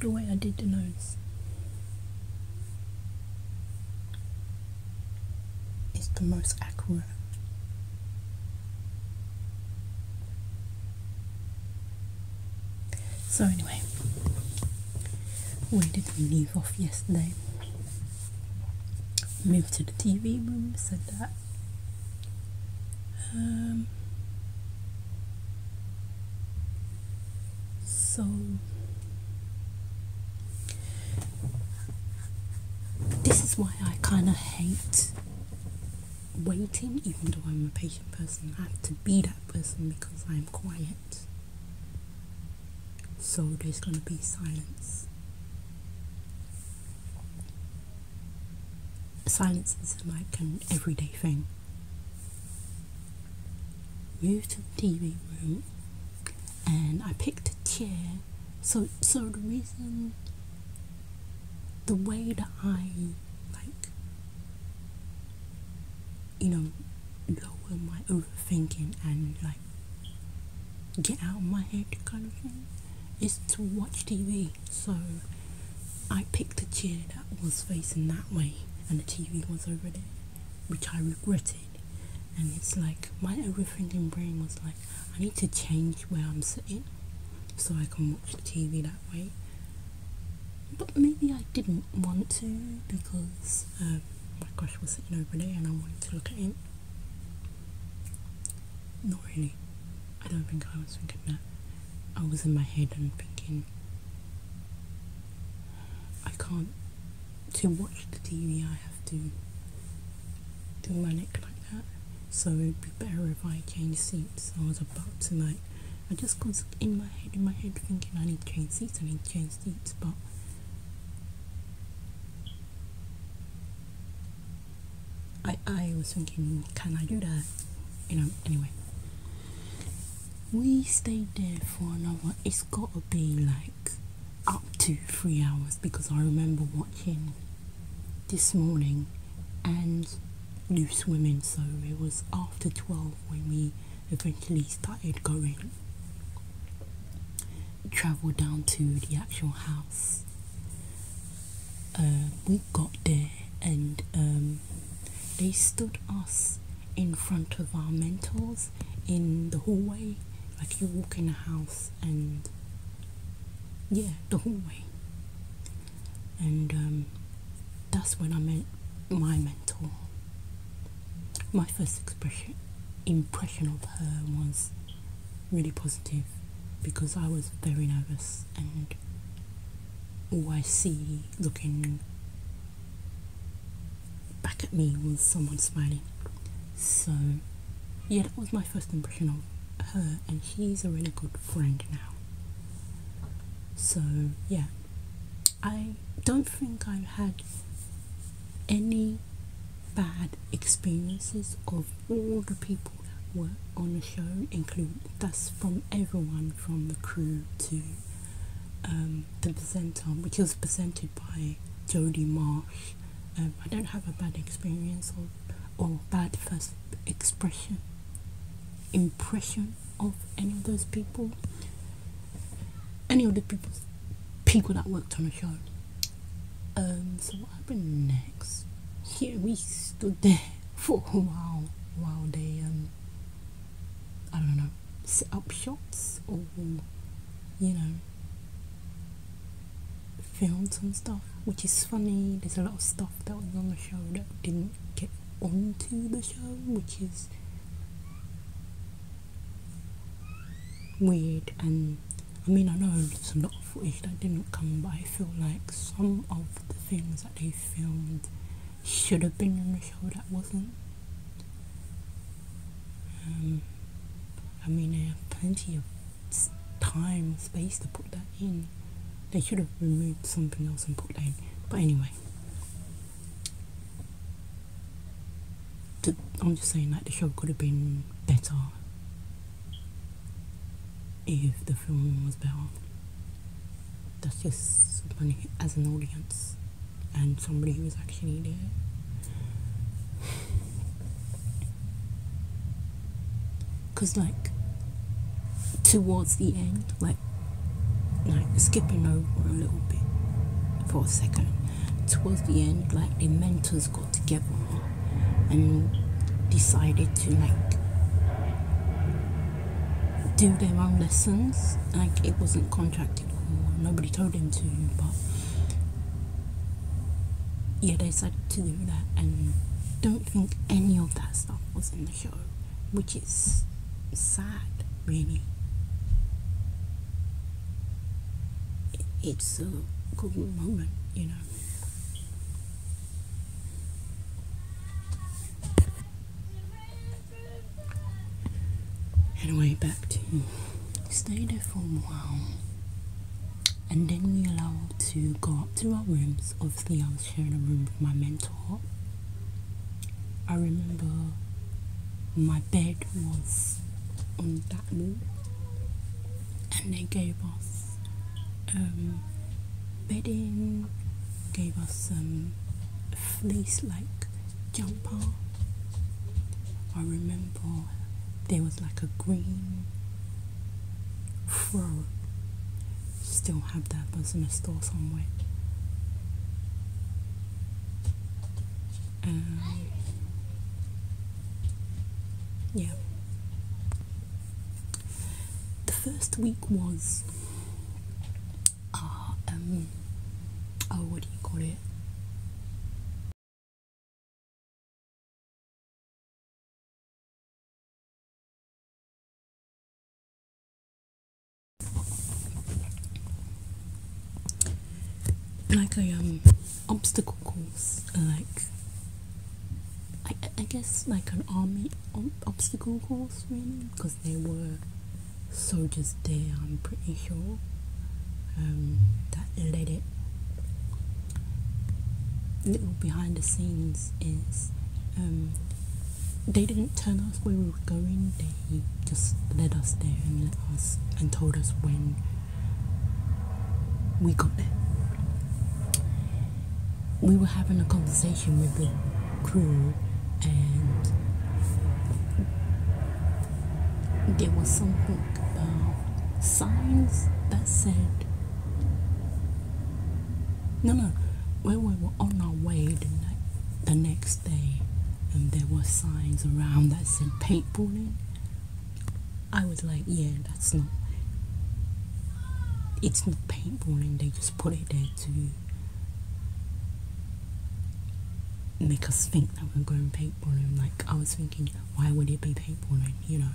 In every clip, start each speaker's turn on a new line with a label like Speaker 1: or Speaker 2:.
Speaker 1: the way I did the nose. It's the most accurate. So anyway, where did we leave off yesterday? Moved to the TV room, said that. So this is why I kind of hate waiting, even though I'm a patient person. I have to be that person because I'm quiet. So there's gonna be silence. Silence is like an everyday thing. Moved to the TV room and I picked a chair. So the reason, the way that I like, you know, lower my overthinking and like get out of my head kind of thing is to watch TV. So I picked a chair that was facing that way and the TV was over there, which I regretted. And it's like my overthinking brain was like, I need to change where I'm sitting so I can watch the TV that way. But maybe I didn't want to because my crush was sitting over there and I wanted to look at him. Not really. I don't think I was thinking that. I was in my head and thinking, I can't, to watch the TV I have to do my neck like that. So it'd be better if I changed seats. I was about to like, I just was in my head thinking I need to change seats, but I was thinking, can I do that? You know, anyway. We stayed there for another, it's gotta be like up to 3 hours because I remember watching This Morning and Loose Women, so it was after 12 when we eventually started going, travel down to the actual house. We got there and they stood us in front of our mentors in the hallway. Like you walk in the house and yeah, the hallway. And that's when I met my mentor. My first impression of her was really positive because I was very nervous and all I see looking back at me was someone smiling. So yeah, that was my first impression of her, and she's a really good friend now. So yeah, I don't think I've had any bad experiences of all the people that were on the show, that's from everyone from the crew to the presenter, which was presented by Jodie Marsh. I don't have a bad experience or bad first impression of any of those people, any of the people that worked on the show. So what happened next? Yeah, we stood there for a while they I don't know, set up shots or you know, filmed some stuff, which is funny. There's a lot of stuff that was on the show that didn't get onto the show, which is weird. And I mean, I know there's a lot of footage that didn't come, but I feel like some of the things that they filmed should have been in the show that wasn't. I mean, they have plenty of time, space to put that in. They should have removed something else and put that in. But anyway, I'm just saying that the show could have been better if the film was better. That's just funny as an audience and somebody who was actually there. Because like towards the end, like skipping over a little bit, for a second. Towards the end, like the mentors got together and decided to like do their own lessons. Like it wasn't contracted or nobody told them to, but yeah, they decided to do that, and don't think any of that stuff was in the show, which is sad, really. It's a good moment, you know. Anyway, back to stay there for a while, and then we allowed to go up to our rooms. Obviously, I was sharing a room with my mentor. I remember my bed was on that wall, and they gave us bedding, gave us some fleece like jumper. I remember there was like a green fro. Still have that, but it's in a store somewhere. Yeah. The first week was oh, what do you call it? Like a obstacle course, like I guess like an army obstacle course, really, because there were soldiers there. I'm pretty sure that led it. Little behind the scenes is they didn't tell us where we were going. They just led us there and told us when we got there. We were having a conversation with the crew, and there was something about signs that said no, when we were on our way the next day, and there were signs around that said paintballing. I was like, yeah, it's not paintballing. They just put it there to make us think that we're going paintballing. Like, I was thinking, why would it be paintballing, you know?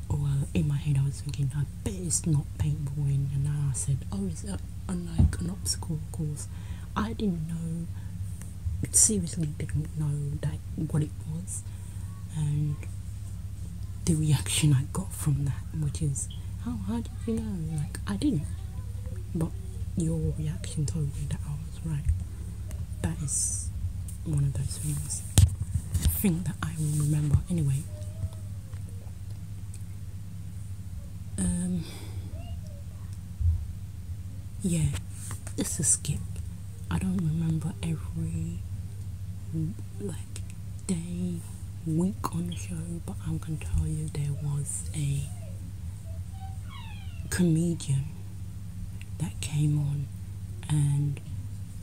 Speaker 1: Or in my head I was thinking, I bet it's not paintballing. And then I said, oh, is that like an obstacle course? I didn't know, seriously didn't know that what it was. And the reaction I got from that, which is, how did you know? Like, I didn't, but your reaction told me that I was right. That is one of those things I think that I will remember. Anyway, yeah, it's a skip. I don't remember every like day, week on the show, but I'm gonna tell you there was a comedian that came on, and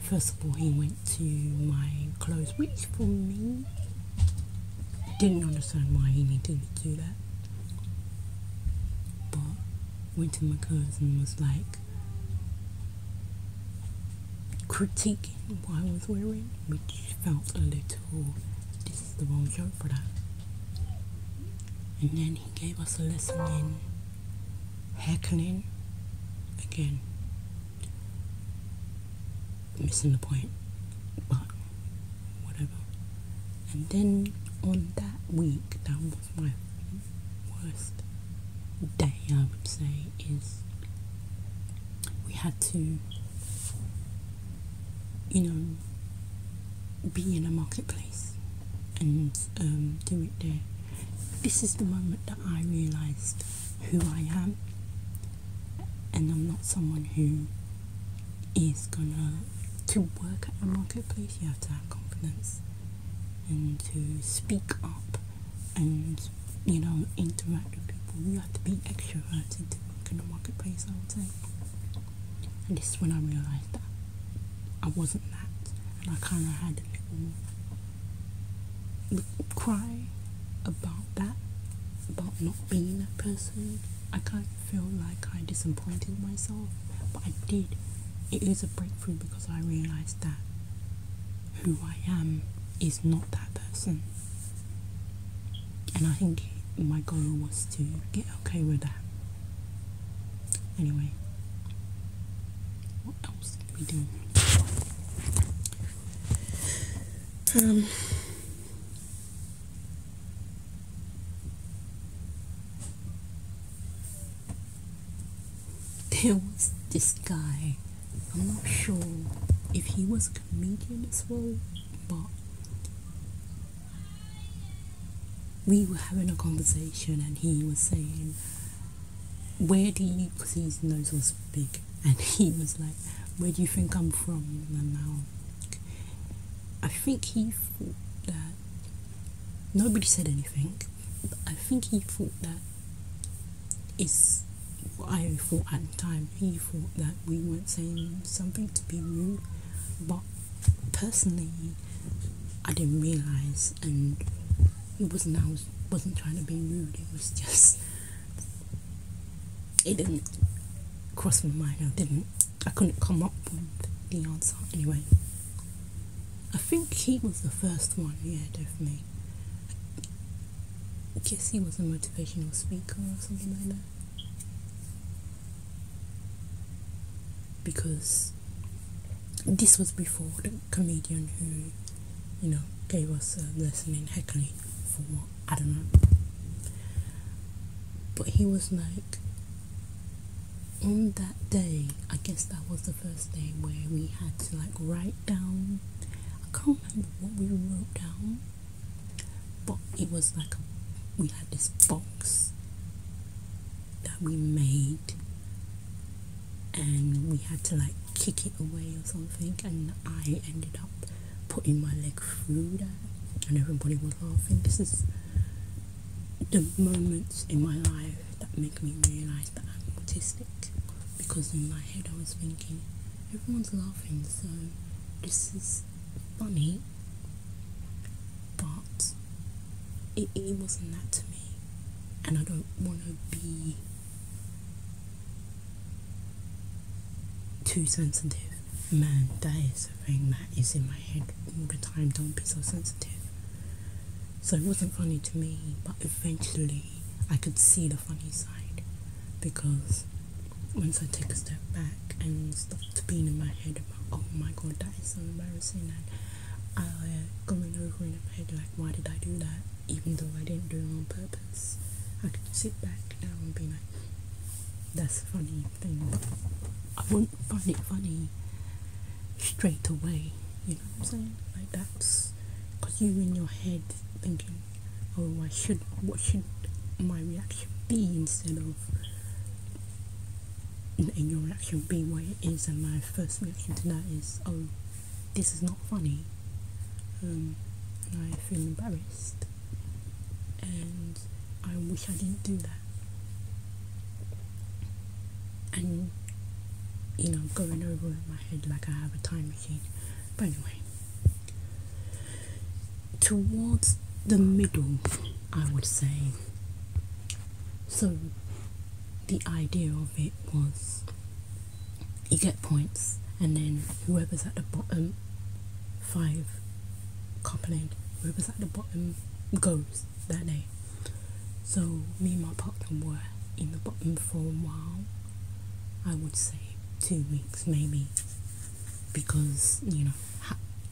Speaker 1: first of all he went to my clothes, which for me, didn't understand why he needed to do that, but went to my clothes and was like critiquing what I was wearing, which felt a little, this is the wrong show for that. And then he gave us a lesson in heckling. Again, missing the point, but whatever. And then on that week, that was my worst day, I would say, is we had to, you know, be in a marketplace and do it there. This is the moment that I realised who I am, and I'm not someone who is gonna, to work at a marketplace you have to have confidence and to speak up and, you know, interact with people. You have to be extroverted to work in a marketplace, I would say. And this is when I realised that I wasn't that, and I kind of had a little cry about that, about not being that person. I kind of feel like I disappointed myself, but I did. It is a breakthrough because I realised that who I am is not that person, and I think my goal was to get okay with that. Anyway, what else did we do? There was this guy, I'm not sure if he was a comedian as well, but we were having a conversation and he was saying, where do you, because his nose was big, and he was like, where do you think I'm from? And now, I think he thought that, nobody said anything, but I think he thought that is what I thought at the time. He thought that we weren't saying something to be rude, but personally, I didn't realise, and it wasn't, I wasn't trying to be rude, it was just, it didn't cross my mind, I couldn't come up with the answer. Anyway, I think he was the first one, yeah, definitely. I guess he was a motivational speaker or something like that, because this was before the comedian who, you know, gave us a lesson in heckling for what, I don't know. But he was like, on that day, I guess that was the first day where we had to like write down, I can't remember what we wrote down, but it was like we had this box that we made and we had to like kick it away or something, and I ended up putting my leg through that and everybody was laughing. This is the moments in my life that make me realise that I'm autistic, because in my head I was thinking, everyone's laughing, so this is funny, but it wasn't that to me, and I don't want to be too sensitive. Man, that is a thing that is in my head all the time, don't be so sensitive. So it wasn't funny to me, but eventually I could see the funny side, because once I take a step back and stop being in my head about, oh my god, that is so embarrassing, and going over in my head like, why did I do that, even though I didn't do it on purpose, I could sit back now and be like, that's a funny thing, but I wouldn't find it funny straight away, you know what I'm saying? Like, that's because you in your head thinking, oh, what should my reaction be, instead of in your reaction be what it is, and my first reaction to that is, oh, this is not funny, and I feel embarrassed and I wish I didn't do that, and you know, going over in my head like I have a time machine. But anyway, towards the middle, I would say, so the idea of it was, you get points, and then whoever's at the bottom, 5 coupling, whoever's at the bottom goes that day. So me and my partner were in the bottom for a while, I would say 2 weeks maybe, because, you know,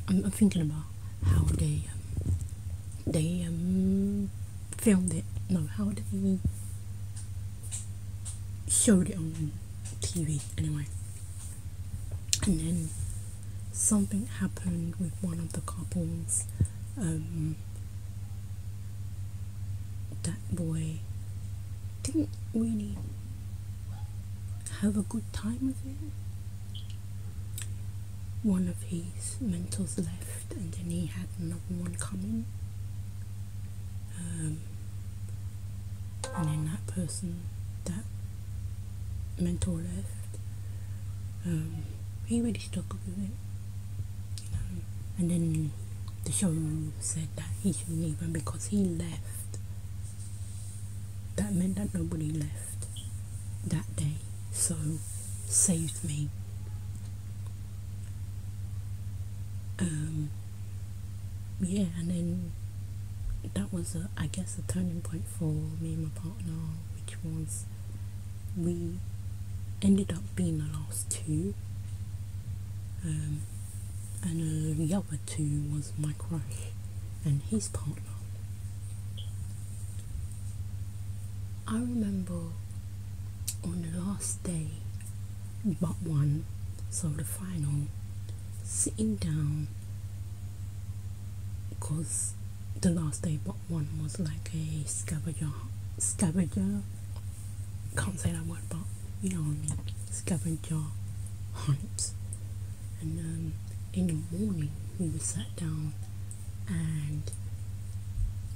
Speaker 1: I'm thinking about how they filmed it, no, how they showed it on TV, anyway. And then something happened with one of the couples. That boy didn't really have a good time with it. One of his mentors left, and then he had another one coming, and then that person, that mentor left. He really struggled with it, and then the show said that he shouldn't leave, and because he left, that meant that nobody left that day, so saved me. Yeah, and then that was I guess a turning point for me and my partner, which was we ended up being the last two, and the other two was my crush and his partner. I remember on the last day but one, so the final, sitting down, because the last day but one was like a scavenger, can't say that word, but you know what I mean, scavenger hunt. And in the morning we were sat down and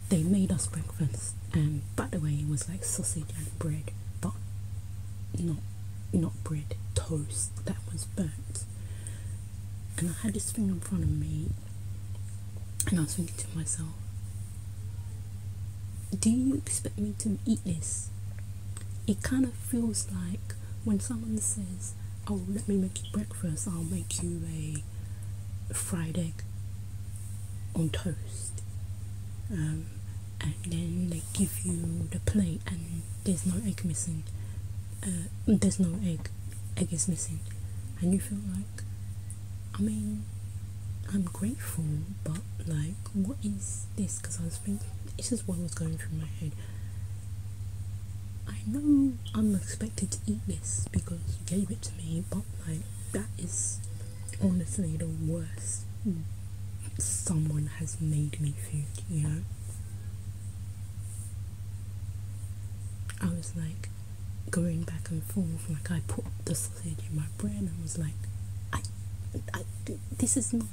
Speaker 1: they made us breakfast, and by the way it was like sausage and bread, but not bread, toast that was burnt. And I had this thing in front of me and I was thinking to myself, do you expect me to eat this? It kind of feels like when someone says, oh, let me make you breakfast, I'll make you a fried egg on toast, and then they give you the plate and there's no egg missing, there's no egg is missing, and you feel like, I mean, I'm grateful, but like, what is this? Because I was thinking, this is what was going through my head. I know I'm expected to eat this because you gave it to me, but like, that is honestly the worst someone has made me food, you know? I was like going back and forth, like I put the sausage in my bread and I was like, this is not,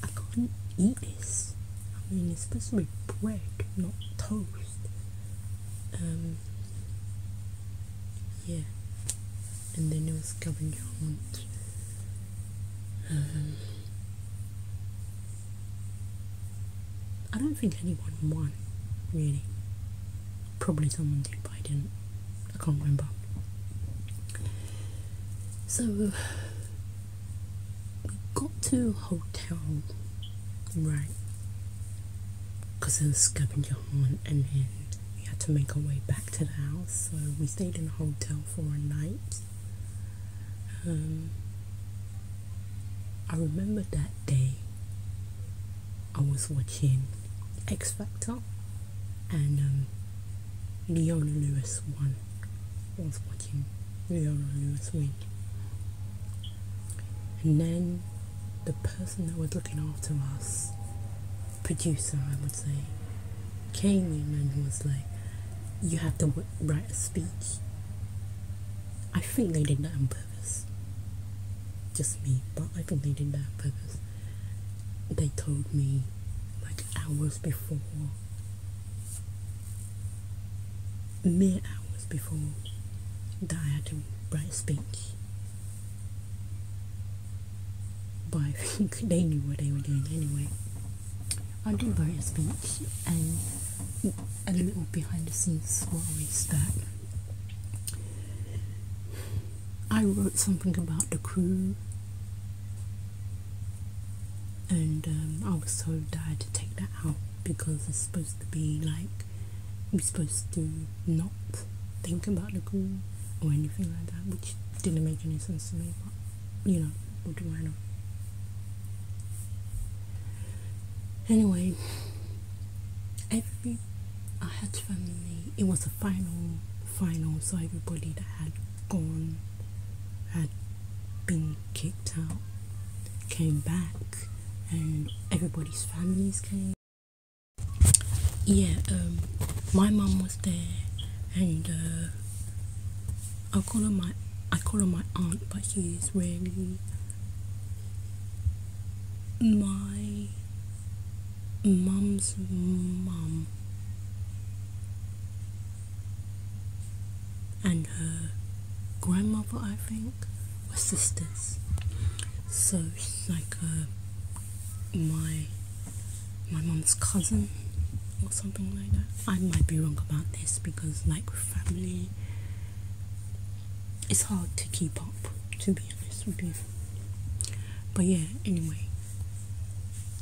Speaker 1: I can't eat this. I mean, it's supposed to be bread, not toast. Yeah, and then there was scavenger hunt. I don't think anyone won, really. Probably someone did, but I didn't. I can't remember. So we got to a hotel, right? Because it was scavenger hunt, and then we had to make our way back to the house. So we stayed in a hotel for a night. I remember that day I was watching X Factor, and Leona Lewis won. I was watching Leona Lewis win, and then the person that was looking after us, producer I would say, came in and was like, you have to write a speech. I think they did that on purpose, just me, but I think they did that on purpose. They told me like hours before, mere hours before, that I had to write a speech. But I think they knew what they were doing anyway. I did write a speech, and a little behind the scenes story is that I wrote something about the crew, and I was told that I had to take that out because it's supposed to be like, we're supposed to not think about the crew or anything like that, which didn't make any sense to me, but you know, what do I know? Anyway, I had family. It was a final, so everybody that had gone, had been kicked out, came back, and everybody's families came. Yeah, my mum was there, and I call her my aunt, but she is really my mum's mum, and her grandmother, I think, were sisters. So she's like a my mum's cousin or something like that. I might be wrong about this because, like, with family, it's hard to keep up, to be honest with you. But yeah, anyway,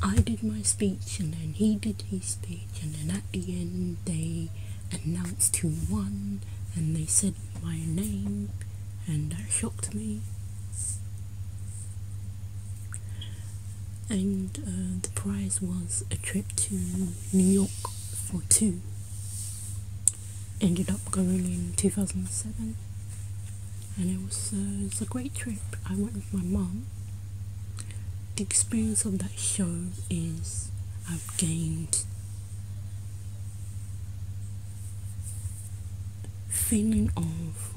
Speaker 1: I did my speech and then he did his speech, and then at the end they announced who won and they said my name, and that shocked me. And the prize was a trip to New York for 2. Ended up going in 2007, and it was a great trip. I went with my mum. The experience of that show is I've gained feeling of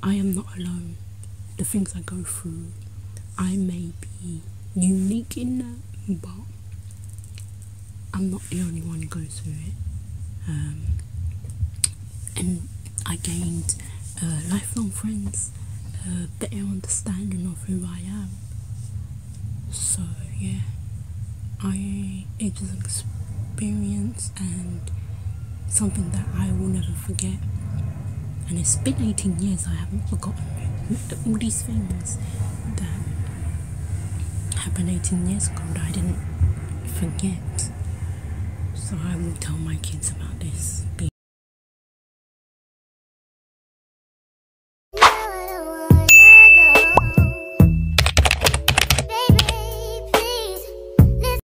Speaker 1: I am not alone. The things I go through, I may be unique in that, but I'm not the only one who goes through it. And I gained lifelong friends, a better understanding of who I am. So yeah, it was an experience and something that I will never forget. And it's been 18 years, I haven't forgotten all these things that happened 18 years ago that I didn't forget. So I will tell my kids about this, be